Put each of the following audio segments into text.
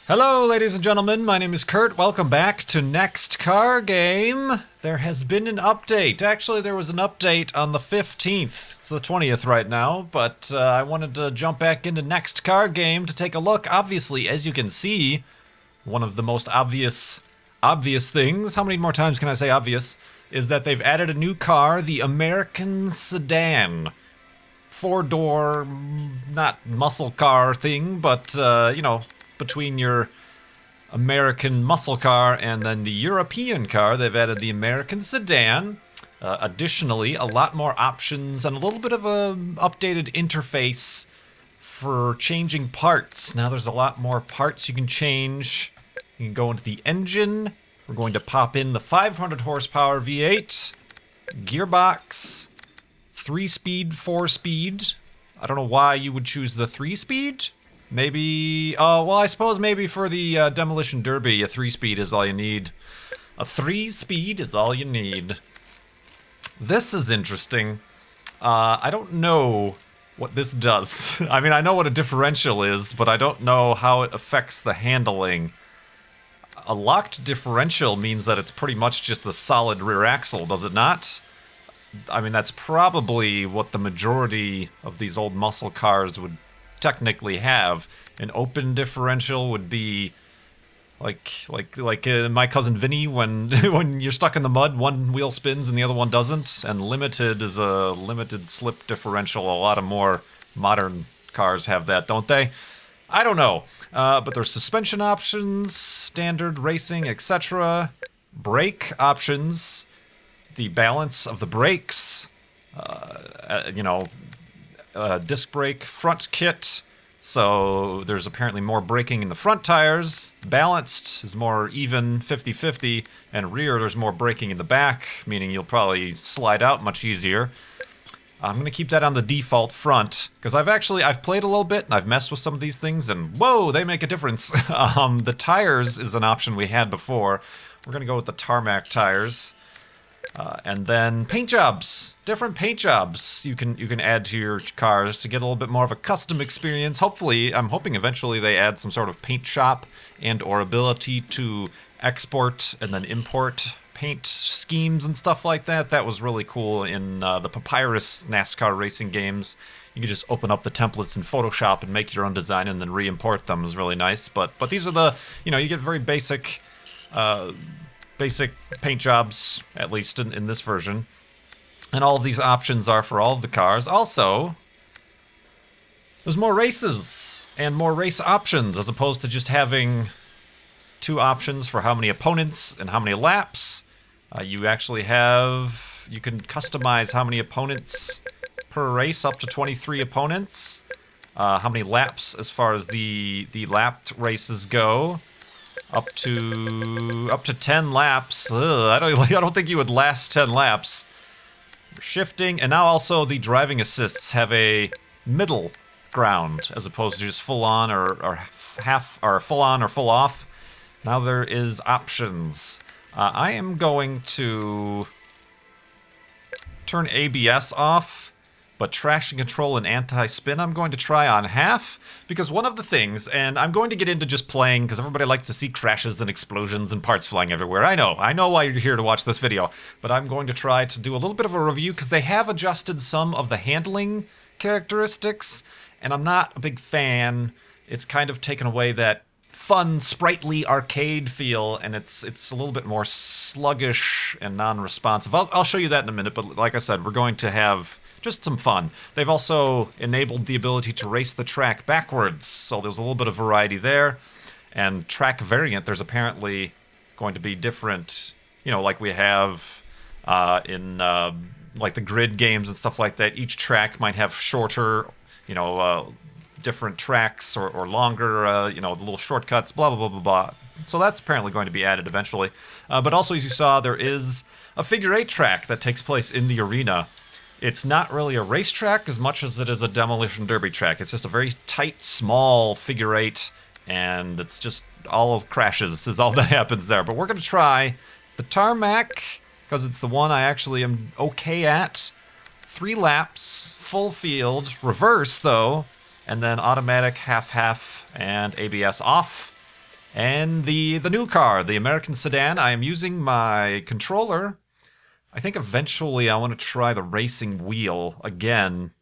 Hello, ladies and gentlemen. My name is Kurt. Welcome back to Next Car Game. There has been an update. Actually, there was an update on the 15th. It's the 20th right now, but I wanted to jump back into Next Car Game to take a look. Obviously, as you can see, one of the most obvious things, how many more times can I say obvious, is that they've added a new car, the American Sedan. Four-door, not muscle car thing, but, you know, between your American muscle car and then the European car, they've added the American Sedan. Additionally, a lot more options and a little bit of a updated interface for changing parts. Now there's a lot more parts you can change. You can go into the engine. We're going to pop in the 500 horsepower V8, gearbox, 3-speed, 4-speed. I don't know why you would choose the 3-speed. Maybe, well, I suppose maybe for the Demolition Derby, a 3-speed is all you need. A 3-speed is all you need. This is interesting. I don't know what this does. I mean, I know what a differential is, but I don't know how it affects the handling. A locked differential means that it's pretty much just a solid rear axle, does it not? I mean, that's probably what the majority of these old muscle cars would technically have. An open differential would be like my cousin Vinny when when you're stuck in the mud, one wheel spins and the other one doesn't, and limited is a limited slip differential. A lot of more modern cars have that, don't they? I don't know, but there's suspension options, standard racing, etc. Brake options, the balance of the brakes, you know, disc brake front kit, so there's apparently more braking in the front tires. Balanced is more even, 50-50, and rear there's more braking in the back, meaning you'll probably slide out much easier. I'm gonna keep that on the default front, because I've played a little bit and I've messed with some of these things, and whoa, they make a difference. The tires is an option we had before. We're gonna go with the Tarmac tires. And then paint jobs, different paint jobs you can add to your cars to get a little bit more of a custom experience. Hopefully, I'm hoping eventually they add some sort of paint shop and or ability to export and then import paint schemes and stuff like that. That was really cool in the Papyrus NASCAR racing games. You could just open up the templates in Photoshop and make your own design and then re-import them. It was really nice. But these are the, you know, you get very basic paint jobs, at least in this version. And all of these options are for all of the cars. Also, there's more races and more race options as opposed to just having two options for how many opponents and how many laps. You actually have, you can customize how many opponents per race, up to 23 opponents. How many laps as far as the lapped races go. Up to 10 laps. Ugh, I don't think you would last 10 laps. Shifting, and now also the driving assists have a middle ground as opposed to just full on or half, or full on or full off. Now there is options. I am going to turn ABS off, but traction control and anti-spin I'm going to try on half, because one of the things, and I'm going to get into just playing, because everybody likes to see crashes and explosions and parts flying everywhere. I know why you're here to watch this video, but I'm going to try to do a little bit of a review, because they have adjusted some of the handling characteristics, and I'm not a big fan. It's kind of taken away that fun, sprightly arcade feel, and it's a little bit more sluggish and non-responsive. I'll show you that in a minute, but like I said, we're going to have just some fun. They've also enabled the ability to race the track backwards, so there's a little bit of variety there. And track variant, there's apparently going to be different, you know, like we have in like the grid games and stuff like that. Each track might have shorter, you know, different tracks or longer, you know, the little shortcuts, blah, blah, blah, blah, blah. So that's apparently going to be added eventually. But also, as you saw, there is a figure-8 track that takes place in the arena. It's not really a racetrack as much as it is a Demolition Derby track. It's just a very tight, small figure-8, and it's just all of crashes is all that happens there. But we're going to try the Tarmac, because it's the one I actually am okay at. 3 laps, full field, reverse though, and then automatic half-half and ABS off. And the new car, the American Sedan, I am using my controller. I think eventually I want to try the racing wheel again,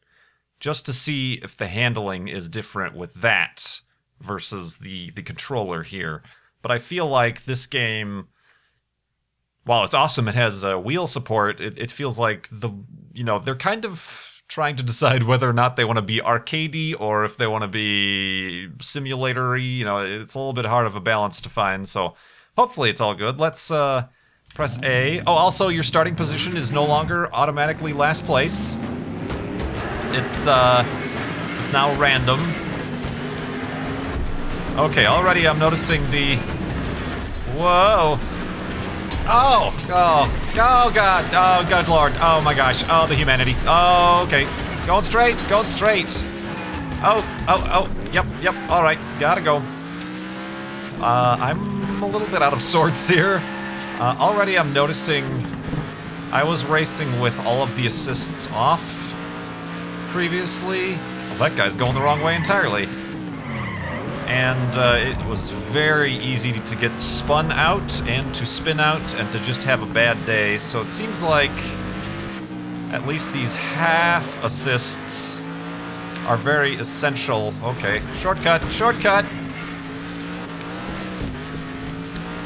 just to see if the handling is different with that versus the controller here. But I feel like this game, while it's awesome, it has wheel support, it feels like they're kind of trying to decide whether or not they want to be arcadey or if they want to be simulatory. It's a little bit hard of a balance to find, so hopefully it's all good. Let's press A. Oh, also, your starting position is no longer automatically last place. It's now random. Okay, already I'm noticing the... Whoa! Oh God! Oh good Lord! Oh my gosh! Oh, the humanity! Oh, okay. Going straight! Going straight! Oh! Yep! All right, gotta go. I'm a little bit out of sorts here. Already I'm noticing I was racing with all of the assists off previously. Well, that guy's going the wrong way entirely. And it was very easy to get spun out and to spin out and to just have a bad day. So it seems like at least these half assists are very essential. Okay, shortcut!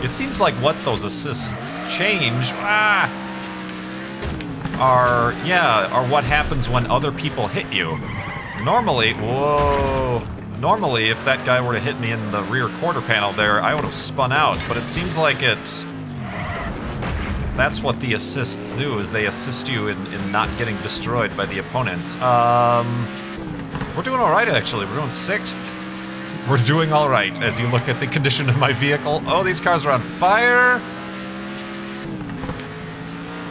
It seems like what those assists change are what happens when other people hit you. Normally, if that guy were to hit me in the rear quarter panel there, I would have spun out, but it seems like that's what the assists do, is they assist you in not getting destroyed by the opponents. We're doing alright, actually. We're doing 6th. We're doing alright, as you look at the condition of my vehicle. Oh, these cars are on fire!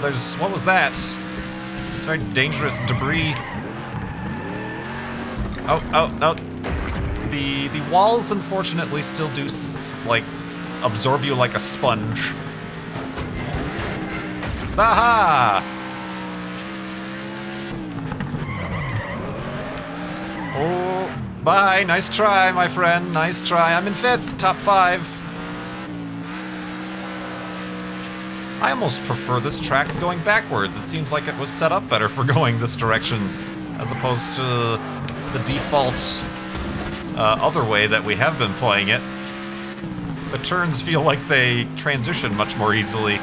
What was that? It's very dangerous debris. Oh. The walls, unfortunately, still do, absorb you like a sponge. Aha! Oh, bye. Nice try, my friend. Nice try. I'm in 5th, top 5. I almost prefer this track going backwards. It seems like it was set up better for going this direction, as opposed to the default other way that we have been playing it. The turns feel like they transition much more easily.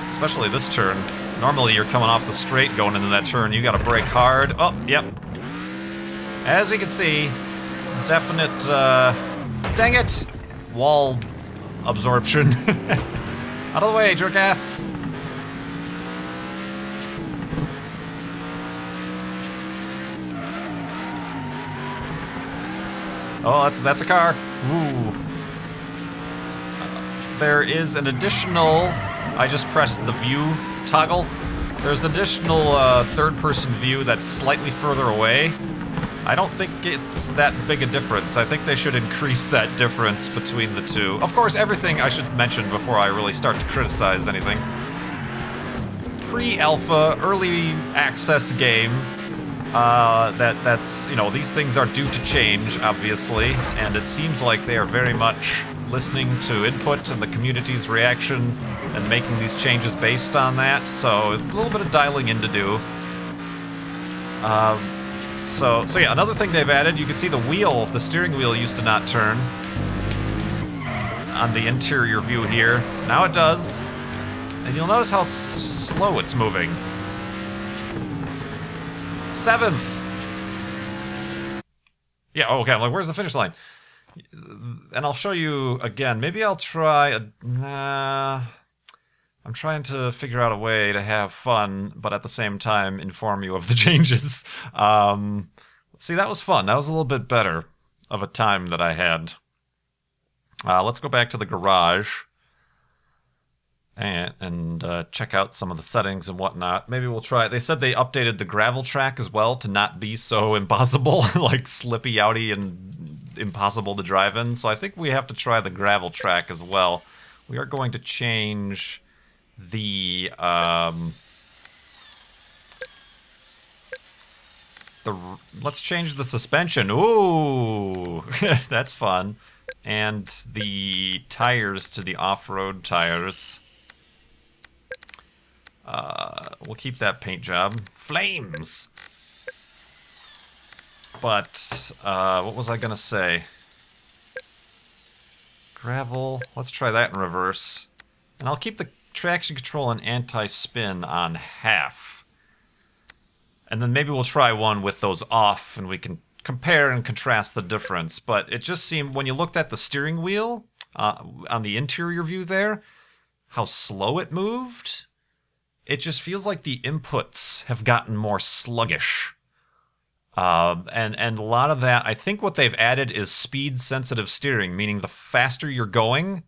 Especially this turn. Normally you're coming off the straight going into that turn. You gotta brake hard. Oh, yep. As you can see, definite, dang it! Wall absorption. Out of the way, jerk ass! Oh, that's a car. Ooh. There is an additional... I just pressed the view toggle. There's an additional third-person view that's slightly further away. I don't think it's that big a difference. I think they should increase that difference between the two. Of course, everything I should mention before I really start to criticize anything. Pre-alpha, early access game. That's, these things are due to change, obviously, and it seems like they are very much listening to input and the community's reaction and making these changes based on that, so a little bit of dialing in to do. So yeah, another thing they've added, you can see the steering wheel used to not turn on the interior view here. Now it does, and you'll notice how slow it's moving. 7th. Yeah, okay, I'm like, where's the finish line? And I'll show you again. Maybe I'll try I'm trying to figure out a way to have fun, but at the same time inform you of the changes. See, that was fun. That was a little bit better of a time that I had. Let's go back to the garage and check out some of the settings and whatnot. Maybe we'll try it. They said they updated the gravel track as well to not be so impossible, like slippy outy and impossible to drive in. So I think we have to try the gravel track as well. We are going to change the let's change the suspension. Ooh, that's fun. And the tires to the off-road tires. We'll keep that paint job. Flames! But, what was I gonna say? Gravel, let's try that in reverse. And I'll keep the traction control and anti-spin on half. And then maybe we'll try one with those off and we can compare and contrast the difference. But it just seemed, when you looked at the steering wheel, on the interior view there, how slow it moved, it just feels like the inputs have gotten more sluggish. And a lot of that, I think what they've added is speed-sensitive steering, meaning the faster you're going,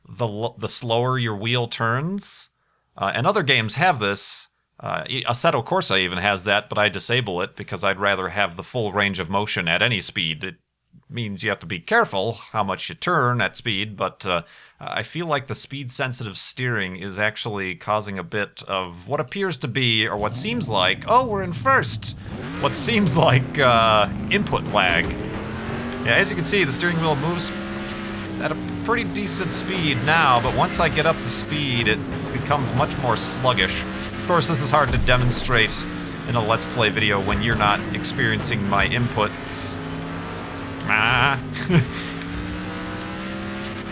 the slower your wheel turns. And other games have this. Assetto Corsa even has that, but I disable it because I'd rather have the full range of motion at any speed. It means you have to be careful how much you turn at speed, but I feel like the speed-sensitive steering is actually causing a bit of what appears to be, or what seems like, oh, we're in first! What seems like input lag. Yeah, as you can see, the steering wheel moves at a pretty decent speed now, but once I get up to speed, it becomes much more sluggish. Of course, this is hard to demonstrate in a Let's Play video when you're not experiencing my inputs.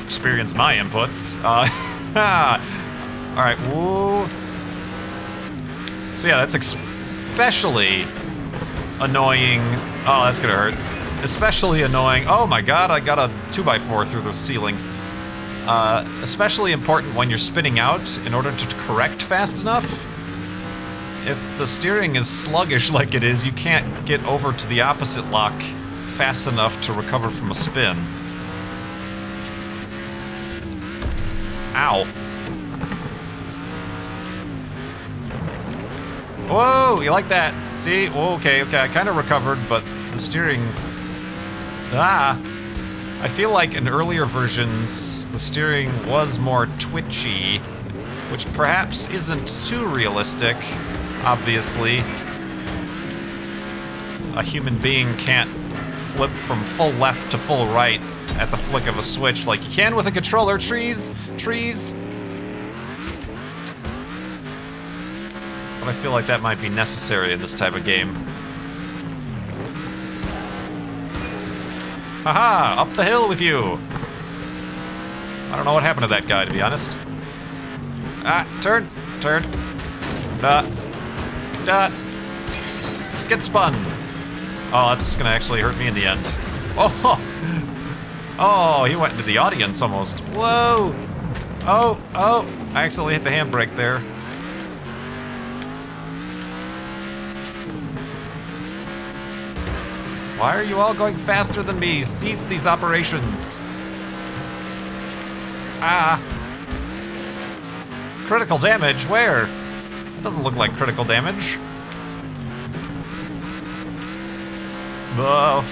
Experience my inputs. Alright, whoa. So yeah, that's especially annoying. Oh, that's gonna hurt. Especially annoying. Oh my god, I got a 2x4 through the ceiling. Especially important when you're spinning out in order to correct fast enough. If the steering is sluggish like it is, you can't get over to the opposite lock fast enough to recover from a spin. Ow. Whoa, you like that? See? Whoa, okay, I kind of recovered, but the steering... I feel like in earlier versions, the steering was more twitchy, which perhaps isn't too realistic, obviously. A human being can't flip from full left to full right at the flick of a switch like you can with a controller. Trees! Trees! But I feel like that might be necessary in this type of game. Haha! Up the hill with you! I don't know what happened to that guy, to be honest. Turn! Turn! Get spun! Oh, that's gonna actually hurt me in the end. Oh! Oh, he went into the audience almost. Whoa! Oh! I accidentally hit the handbrake there. Why are you all going faster than me? Cease these operations. Critical damage? Where? It doesn't look like critical damage. Oh.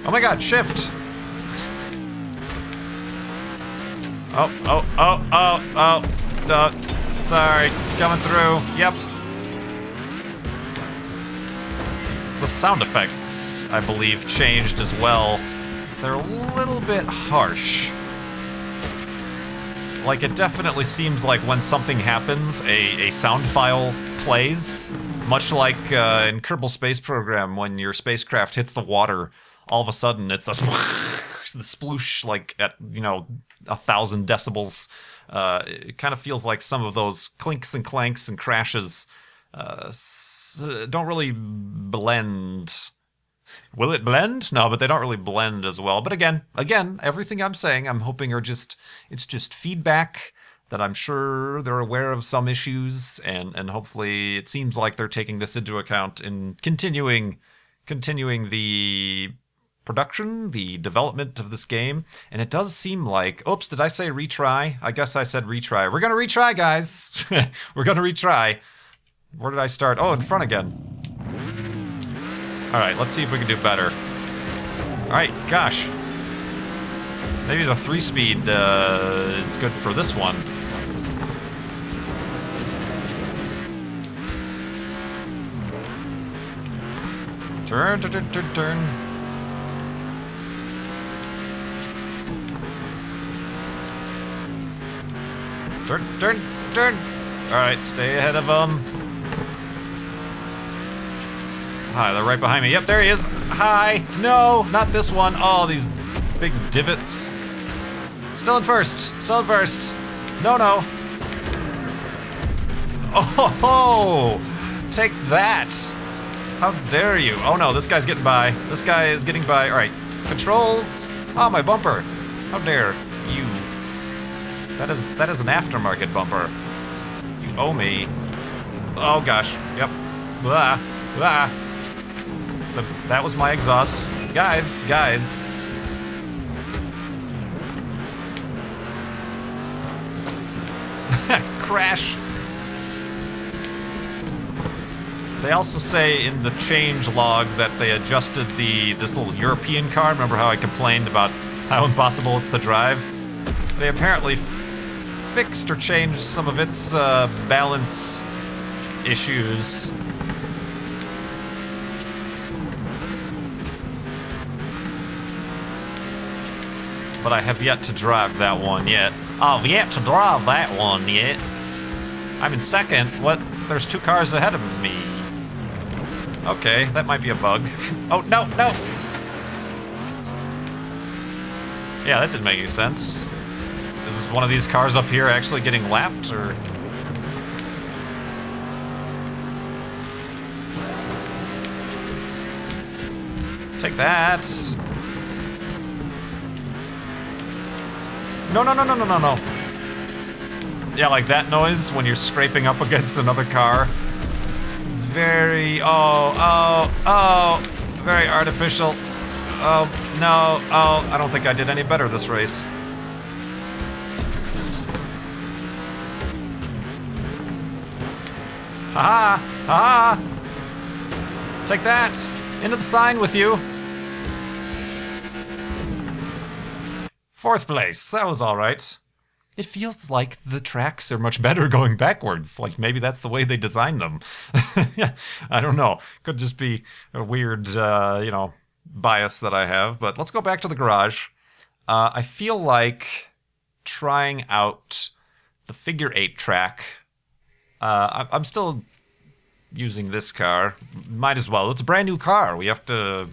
Oh my god, shift! Sorry, coming through. Yep. The sound effects, I believe, changed as well. They're a little bit harsh. Like, it definitely seems like when something happens, a sound file plays. Much like in Kerbal Space Program, when your spacecraft hits the water, all of a sudden it's the sploosh, like at, 1,000 decibels. It kind of feels like some of those clinks and clanks and crashes don't really blend. Will it blend? No, but they don't really blend as well. But again, everything I'm saying, I'm hoping it's just feedback that I'm sure they're aware of some issues, and hopefully it seems like they're taking this into account in continuing the production, the development of this game. And it does seem like, oops, did I say retry? I guess I said retry. We're gonna retry, guys. We're gonna retry. Where did I start? Oh, in front again. All right, let's see if we can do better. All right, gosh. Maybe the 3-speed is good for this one. Turn, turn, turn, turn, turn. Turn, turn, turn. All right, stay ahead of them. Hi, they're right behind me. Yep, there he is. Hi. No, not this one. Oh, these big divots. Still in first. Still in first. No, no. Oh, take that. How dare you? Oh no, this guy's getting by. This guy is getting by. All right, controls. Oh, my bumper. How dare you? That is an aftermarket bumper. You owe me. Oh gosh. Yep. Blah. Blah. That was my exhaust. Guys. Crash. They also say in the change log that they adjusted this little European car. Remember how I complained about how impossible it's to drive? They apparently fixed or changed some of its balance issues. But I have yet to drive that one yet. I've yet to drive that one yet. I'm in second. What? There's 2 cars ahead of me. Okay, that might be a bug. Oh, no, no! Yeah, that didn't make any sense. Is one of these cars up here actually getting lapped, or...? Take that! No, no, no, no, no, no, no. Yeah, like that noise when you're scraping up against another car. It's very, very artificial. Oh, no, oh, I don't think I did any better this race. Haha, haha. Take that, into the sign with you. 4th place, that was all right. It feels like the tracks are much better going backwards. Like maybe that's the way they designed them. Yeah, I don't know. Could just be a weird, bias that I have. But let's go back to the garage. I feel like trying out the Figure-8 track. I'm still using this car. Might as well. It's a brand new car. We have to,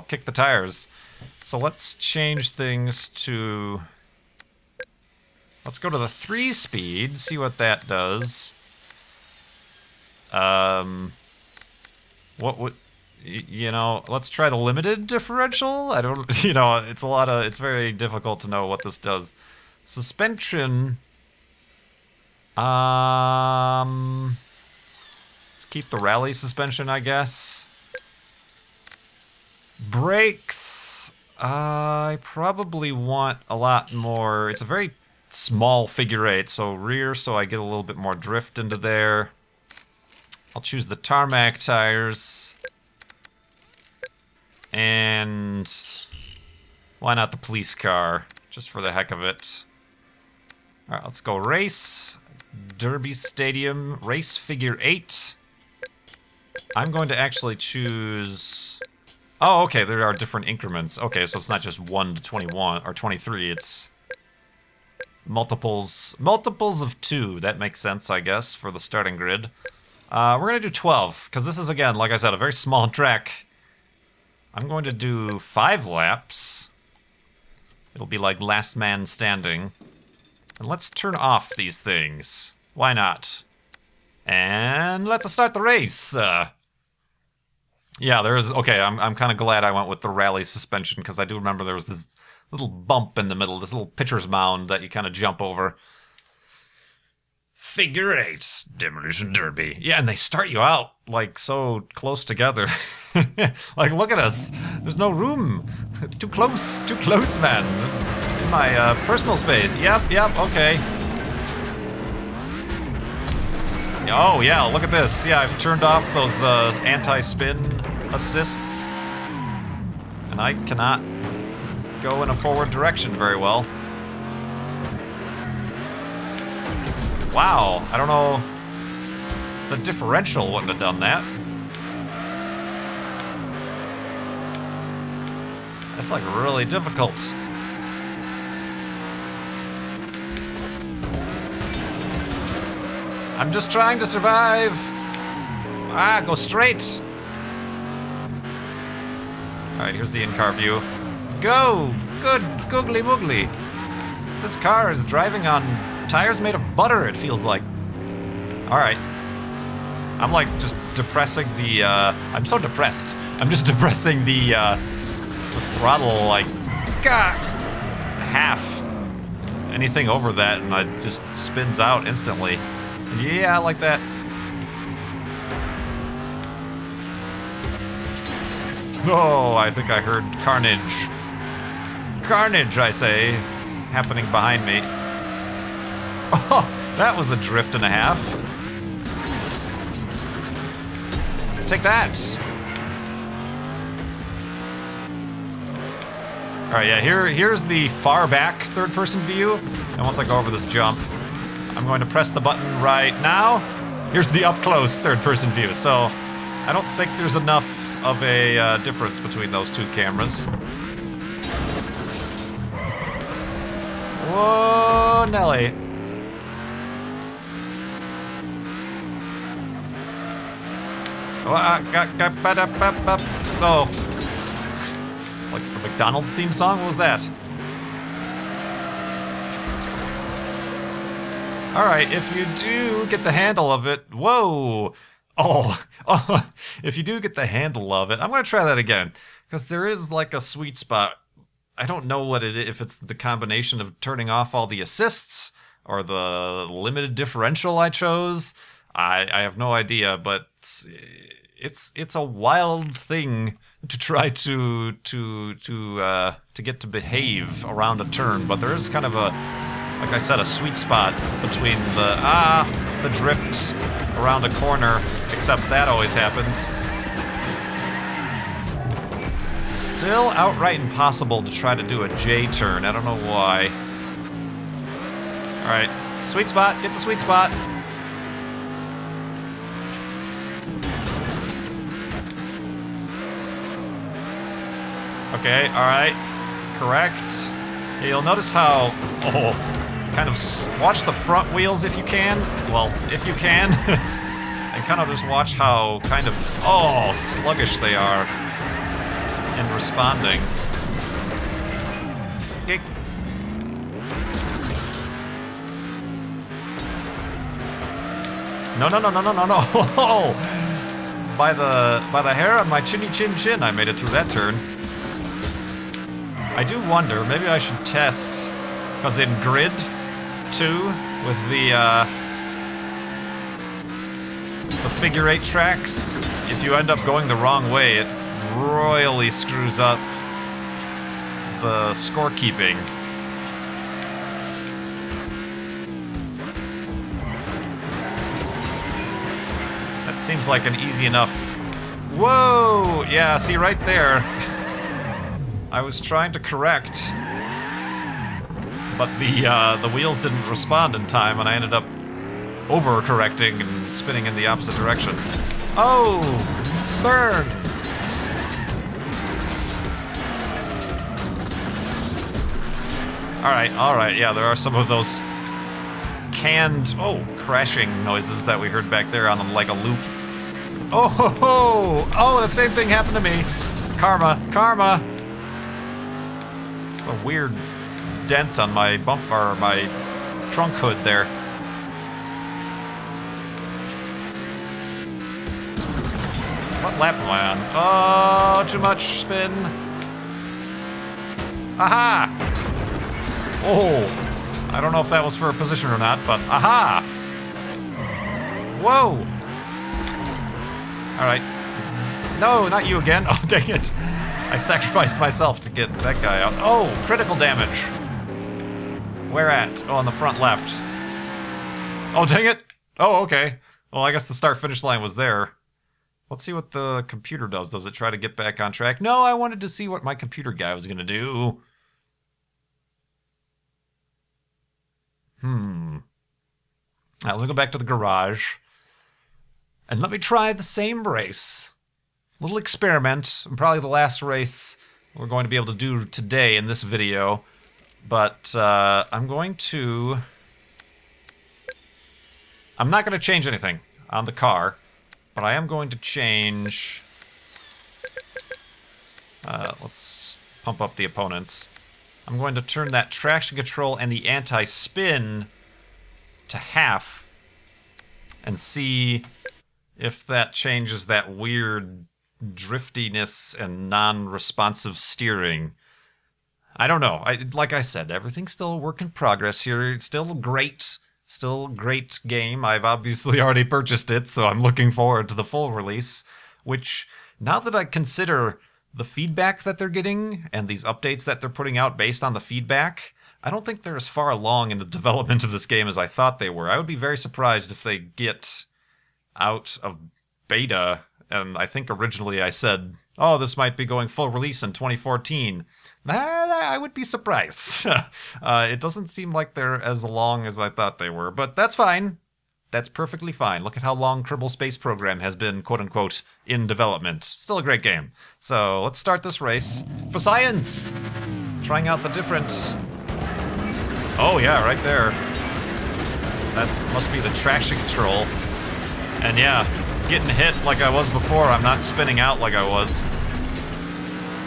kick the tires. So let's change things to... Let's go to the 3-speed, see what that does. What would... let's try the limited differential? I don't... it's very difficult to know what this does. Suspension... let's keep the rally suspension, I guess. Brakes... I probably want a lot more... It's a very small Figure-8, so rear, so I get a little bit more drift into there. I'll choose the Tarmac tires. And... why not the police car? Just for the heck of it. Alright, let's go race. Derby Stadium. Race Figure-8. I'm going to actually choose... Oh, okay, there are different increments. Okay, so it's not just 1 to 21, or 23, it's... multiples of 2. That makes sense, I guess, for the starting grid. We're going to do 12, because this is, again, like I said, a very small track. I'm going to do 5 laps. It'll be like last man standing. And let's turn off these things. Why not? And let's start the race. Yeah, there's... Okay, I'm kind of glad I went with the rally suspension, because I do remember there was this little bump in the middle, this little pitcher's mound that you kind of jump over. Figure-8 Demolition Derby. Yeah, and they start you out, like, so close together. Like, look at us. There's no room. Too close, man. In my personal space. Yep, okay. Oh, yeah, look at this. Yeah, I've turned off those anti-spin assists. And I cannot go in a forward direction very well. Wow, I don't know. The differential wouldn't have done that. That's like really difficult. I'm just trying to survive. Ah, go straight. Alright, here's the in-car view. Go! Good googly moogly. This car is driving on tires made of butter, it feels like. Alright. I'm like just depressing the, I'm so depressed. I'm just depressing the throttle like, gah, half. Anything over that and it just spins out instantly. Yeah, I like that. Oh, I think I heard carnage. Carnage, I say, happening behind me. Oh, that was a drift and a half. Take that. All right, yeah, here's the far back third-person view. And once I go over this jump, I'm going to press the button right now. Here's the up-close third-person view. So I don't think there's enough of a difference between those two cameras. Whoa, Nelly. Oh. It's like the McDonald's theme song? What was that? Alright, if you do get the handle of it... Whoa! Oh, if you do get the handle of it... I'm going to try that again. Because there is like a sweet spot. I don't know what it is, if it's the combination of turning off all the assists or the limited differential I chose. I have no idea, but it's a wild thing to try to get to behave around a turn. But there is kind of a, like I said, a sweet spot between the drift around a corner, except that always happens. Still outright impossible to try to do a J turn. I don't know why. Alright, sweet spot, get the sweet spot. Okay, alright, correct. Yeah, you'll notice how, kind of watch the front wheels if you can. Well, if you can. And kind of just watch how kind of, sluggish they are in responding. Okay. No. By the hair on my chinny chin chin, I made it through that turn. I do wonder, maybe I should test, because in Grid 2, with the figure-8 tracks, if you end up going the wrong way, it royally screws up the scorekeeping. That seems like an easy enough... Whoa! Yeah, see right there. I was trying to correct, but the wheels didn't respond in time, and I ended up over-correcting and spinning in the opposite direction. Oh! Burn! Alright, yeah, there are some of those canned, crashing noises that we heard back there on them like a loop. Oh, that same thing happened to me. Karma. It's a weird dent on my bumper, my trunk hood there. What lap am I on? Oh, too much spin. Aha! Oh, I don't know if that was for a position or not, but aha! Whoa! Alright. No, not you again. Oh, dang it. I sacrificed myself to get that guy out. Oh, critical damage. Where at? Oh, on the front left. Oh, dang it. Oh, okay. Well, I guess the start-finish line was there. Let's see what the computer does. Does it try to get back on track? No, I wanted to see what my computer guy was going to do. Now, let me go back to the garage. And let me try the same race. Little experiment, and probably the last race we're going to be able to do today in this video. But I'm not going to change anything on the car, but I am going to change... let's pump up the opponents. I'm going to turn that traction control and the anti-spin to half and see if that changes that weird driftiness and non-responsive steering. I don't know. Like I said, everything's still a work in progress here. It's still great. Still a great game. I've obviously already purchased it, so I'm looking forward to the full release, which, now that I consider the feedback that they're getting and these updates that they're putting out based on the feedback, I don't think they're as far along in the development of this game as I thought they were. I would be very surprised if they get out of beta, and I think originally I said, oh, this might be going full release in 2014. I would be surprised. It doesn't seem like they're as long as I thought they were, but that's fine. That's perfectly fine. Look at how long Kerbal Space Program has been, quote-unquote, in development. Still a great game. So let's start this race for science! Trying out the different... Oh yeah, right there. That must be the traction control. And yeah, getting hit like I was before. I'm not spinning out like I was.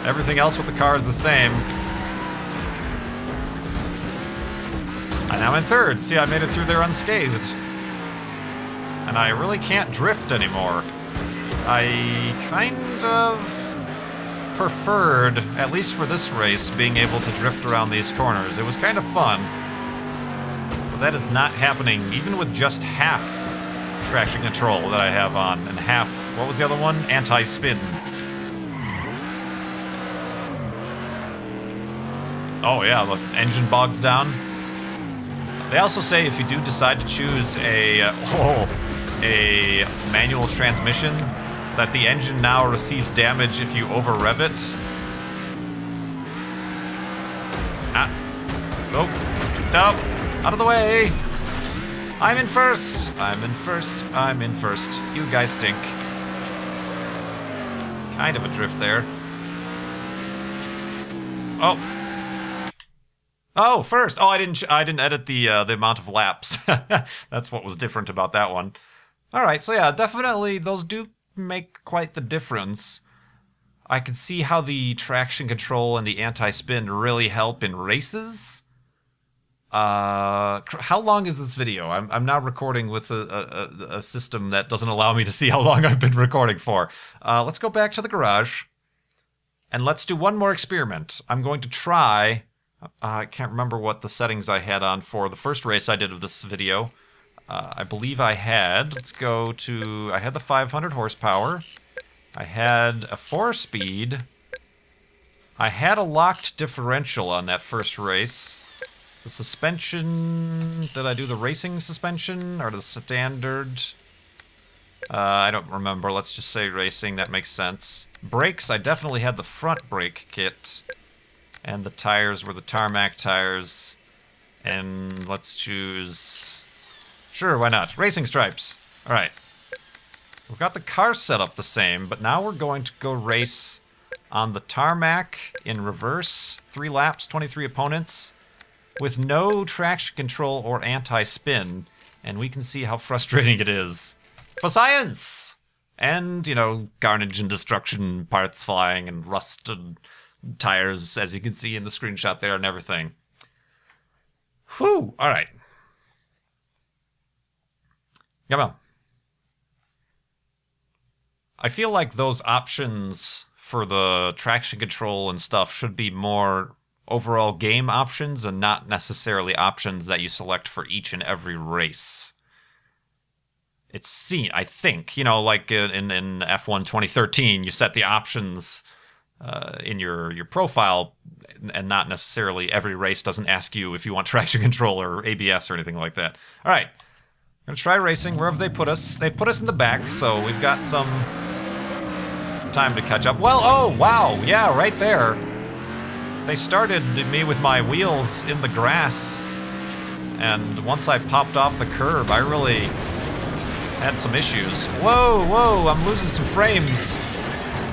Everything else with the car is the same. And I'm in third. See, I made it through there unscathed. And I really can't drift anymore. I kind of preferred, at least for this race, being able to drift around these corners. It was kind of fun. But that is not happening, even with just half traction control that I have on, and half, what was the other one? Anti-spin. Oh yeah, the engine bogs down. They also say if you do decide to choose a manual transmission, that the engine now receives damage if you over-rev it. Nope. Out of the way! I'm in first! I'm in first. I'm in first. You guys stink. Kind of a drift there. Oh. Oh, first! Oh, I didn't edit the amount of laps. That's what was different about that one. Alright, so yeah, definitely those do make quite the difference. I can see how the traction control and the anti-spin really help in races. How long is this video? I'm now recording with a system that doesn't allow me to see how long I've been recording for. Let's go back to the garage, and let's do one more experiment. I'm going to try... I can't remember what the settings I had on for the first race I did of this video. I believe I had, I had the 500 horsepower. I had a 4-speed. I had a locked differential on that first race. The suspension, did I do the racing suspension or the standard? I don't remember, let's just say racing, that makes sense. Brakes, I definitely had the front brake kit. And the tires were the Tarmac tires. And let's choose... Sure, why not? Racing stripes. Alright. We've got the car set up the same, but now we're going to go race on the Tarmac in reverse. 3 laps, 23 opponents, with no traction control or anti-spin. And we can see how frustrating it is. For science! And, you know, carnage and destruction, parts flying and rusted tires, as you can see in the screenshot there and everything. Whew! Alright. Come on. I feel like those options for the traction control and stuff should be more overall game options and not necessarily options that you select for each and every race. It's seen, I think, you know, like in F1 2013, you set the options in your profile, and not necessarily every race doesn't ask you if you want traction control or ABS or anything like that. All right, I'm gonna try racing wherever they put us. They put us in the back, so we've got some time to catch up. Well, oh wow, yeah, right there. They started me with my wheels in the grass, and once I popped off the curb, I really had some issues. Whoa, I'm losing some frames.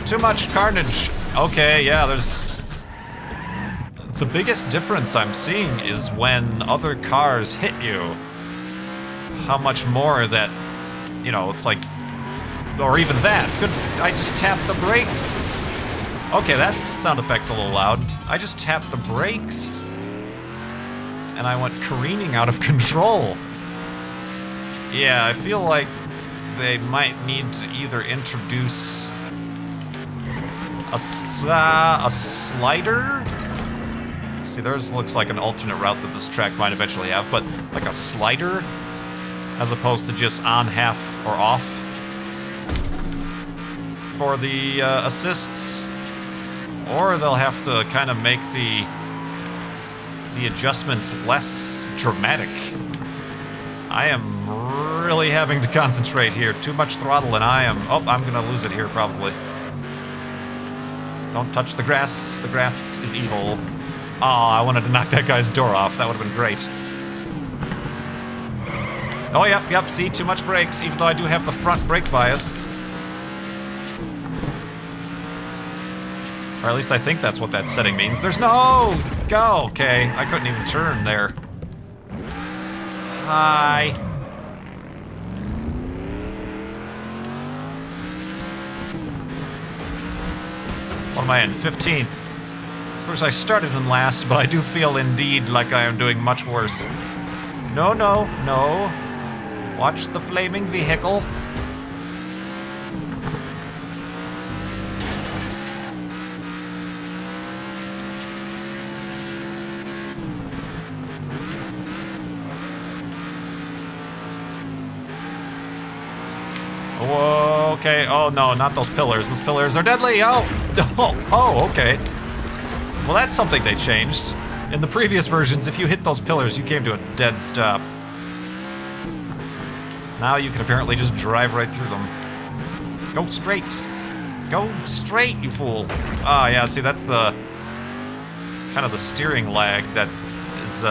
Too much carnage. Okay, yeah, there's The biggest difference I'm seeing is when other cars hit you. How much more that, you know, it's like, or even that. Could I just tap the brakes? Okay, that sound effect's a little loud. I just tapped the brakes, and I went careening out of control. Yeah, I feel like they might need to either introduce a slider? See, theirs looks like an alternate route that this track might eventually have, but like a slider, as opposed to just on, half, or off for the assists. Or they'll have to kind of make the adjustments less dramatic. I am really having to concentrate here. Too much throttle and I am... Oh, I'm gonna lose it here probably. Don't touch the grass. The grass is evil. Oh, I wanted to knock that guy's door off. That would have been great. Oh, yep, see, too much brakes, even though I do have the front brake bias. Or at least I think that's what that setting means. There's no... Go! Okay, I couldn't even turn there. Hi. What am I in? 15th. Of course, I started in last, but I do feel indeed like I am doing much worse. No, no, no. Watch the flaming vehicle. Whoa, okay. Oh, no, not those pillars. Those pillars are deadly. Oh, okay. Well, that's something they changed. In the previous versions, if you hit those pillars, you came to a dead stop. Now you can apparently just drive right through them. Go straight. Go straight, you fool. Ah, yeah, see, that's the... kind of the steering lag that is,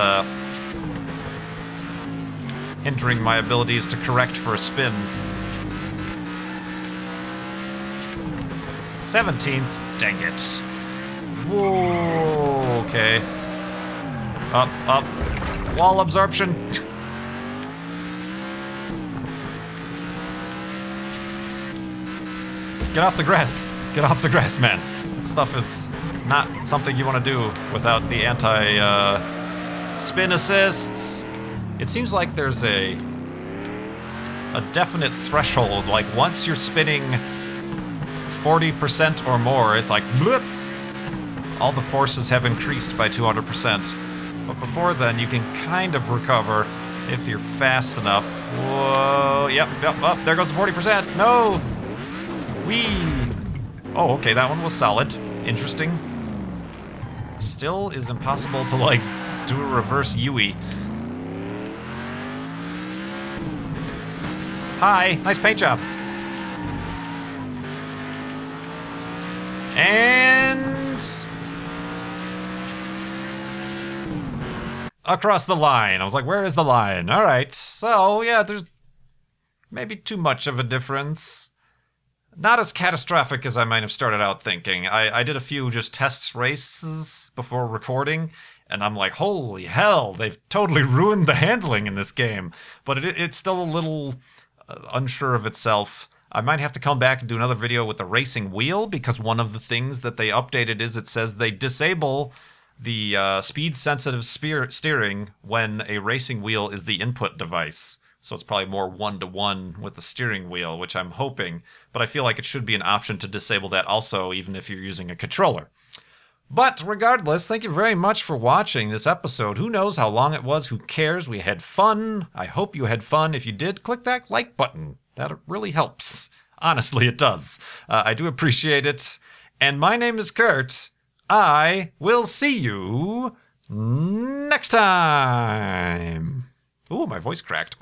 hindering my abilities to correct for a spin. 17th, dang it. Whoa, okay. Up, up. Wall absorption. Get off the grass. Get off the grass, man. That stuff is not something you want to do without the anti-spin assists. It seems like there's a definite threshold. Like, once you're spinning 40% or more, it's like, blip! All the forces have increased by 200%. But before then, you can kind of recover if you're fast enough. Whoa, yep, oh, there goes the 40%. No! Whee! Oh, okay, that one was solid. Interesting. Still is impossible to, like, do a reverse Yui. Hi, nice paint job. And... across the line. I was like, where is the line? Alright, so, yeah, there's maybe too much of a difference. Not as catastrophic as I might have started out thinking. I did a few just test races before recording, and I'm like, holy hell, they've totally ruined the handling in this game. But it's still a little unsure of itself. I might have to come back and do another video with the racing wheel, because one of the things that they updated is it says they disable the speed-sensitive steering when a racing wheel is the input device. So it's probably more one-to-one with the steering wheel, which I'm hoping. But I feel like it should be an option to disable that also, even if you're using a controller. But regardless, thank you very much for watching this episode. Who knows how long it was? Who cares? We had fun. I hope you had fun. If you did, click that like button. That really helps. Honestly, it does. I do appreciate it. And my name is Kurt. I will see you next time. Ooh, my voice cracked.